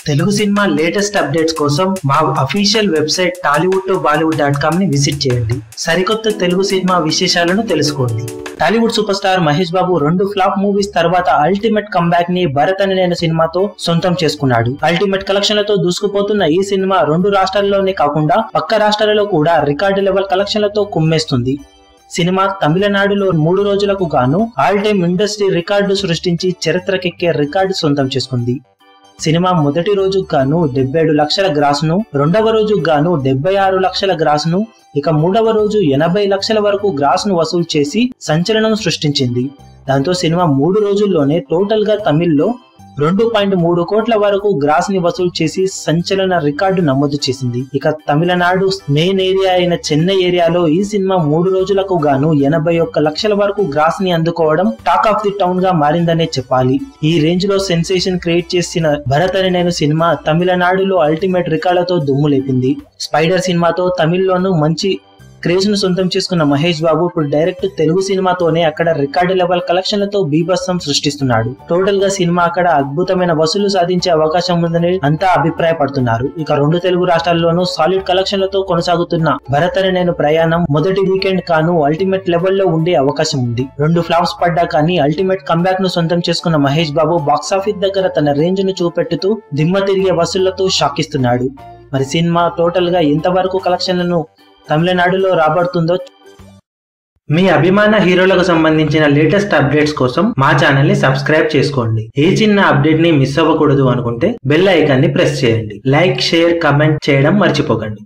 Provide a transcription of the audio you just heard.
Telugu cinema latest updates కోసం మా official website tollywood2bollywood.com ని విజిట్ చేయండి. సరికొత్త తెలుగు సినిమా విశేషాలను తెలుసుకోండి. Tollywood super star Mahesh Babu 2 flop movies తర్వాత అల్టిమేట్ కంబ్యాక్ ని భరత్ అనే నేను సినిమాతో సొంతం చేసుకున్నాడు. అల్టిమేట్ కలెక్షన్లతో దూసుకుపోతున్న ఈ సినిమా 2 రాష్ట్రాల్లోనే కాకుండా పక్క రాష్ట్రాలలో కూడా రికార్డు లెవెల్ కలెక్షన్లతో కుమ్మేస్తుంది. సినిమా తమిళనాడులో 3 రోజులకు గాను ఆల్ టైమ్ ఇండస్ట్రీ రికార్డు సృష్టించి చరిత్రకెక్కే రికార్డు సొంతం చేసుకుంది. సినిమా మొదటి రోజు గాను 77 లక్షల గ్రాసును, రెండవ రోజు గాను 76 లక్షల గ్రాసును, ఇక మూడవ రోజు 80 లక్షల వరకు గ్రాసును వసూలు చేసి సంచలనం సృష్టించింది. దాంతో సినిమా 3 రోజుల్లోనే టోటల్ గా తమిళ్లో 2.3 కోట్ల వరకు గ్రాస్ ని వసూలు చేసి సంచలన రికార్డు నమోదు చేసింది. ఇక తమిళనాడు మెయిన్ ఏరియా అయిన చెన్నై ఏరియాలో ఈ సినిమా 3 రోజులకు గాను 81 లక్షల వరకు గ్రాస్ ని అందుకోవడం టాక్ ఆఫ్ ది టౌన్ గా మారిందనే చెప్పాలి. ఈ రేంజ్ లో సెన్సేషన్ క్రియేట్ చేసిన భరత్ అనే నేను సినిమా తమిళనాడులో అల్టిమేట్ రికార్డులతో దుమ్ము లేపింది. స్పైడర్ సినిమాతో తమిళ్లోనూ మంచి క్రేజ్ ను సొంతం చేసుకున్న మహేష్ బాబు ఇప్పుడు డైరెక్ట్ తెలుగు సినిమాతోనే అక్కడ రికార్డు లెవెల్ కలెక్షన్లతో బీభత్సం సృష్టిస్తున్నాడు. టోటల్ గా సినిమా అక్కడ అద్భుతమైన వసూలు సాధించే అవకాశం ఉందని అంతా అభిప్రాయపడుతున్నారు. ఇక 2 తెలుగు రాష్ట్రాల్లోనూ సాలిడ్ కలెక్షన్లతో కొనసాగుతున్న భరత్ అనే నేను ప్రయాణం మొదటి వీకెండ్ కాను అల్టిమేట్ లెవెల్లో ఉండే అవకాశం ఉంది. 2 ఫ్లాప్స్ పడ్డా కానీ అల్టిమేట్ కంబ్యాక్ ను సొంతం చేసుకున్న మహేష్ బాబు బాక్సాఫీస్ దగ్గర తన రేంజ్ ను చూపెట్టుతూ దిమ్మ తిరిగే వసూళ్లతో షాకిస్తున్నాడు. మరి సినిమా టోటల్ గా ఎంతవరకు కలెక్షన్లను తమిళనాడులో రాబడుతుందో. మీ అభిమాన హీరోలకు సంబంధించిన లేటెస్ట్ అప్డేట్స్ కోసం మా ఛానల్ ని సబ్స్క్రైబ్ చేసుకోండి. ఏ చిన్న అప్డేట్ ని మిస్ అవ్వకూడదు అనుకుంటే బెల్ ఐకాన్ ని ప్రెస్ చేయండి. లైక్, షేర్, కమెంట్ చేయడం మర్చిపోకండి.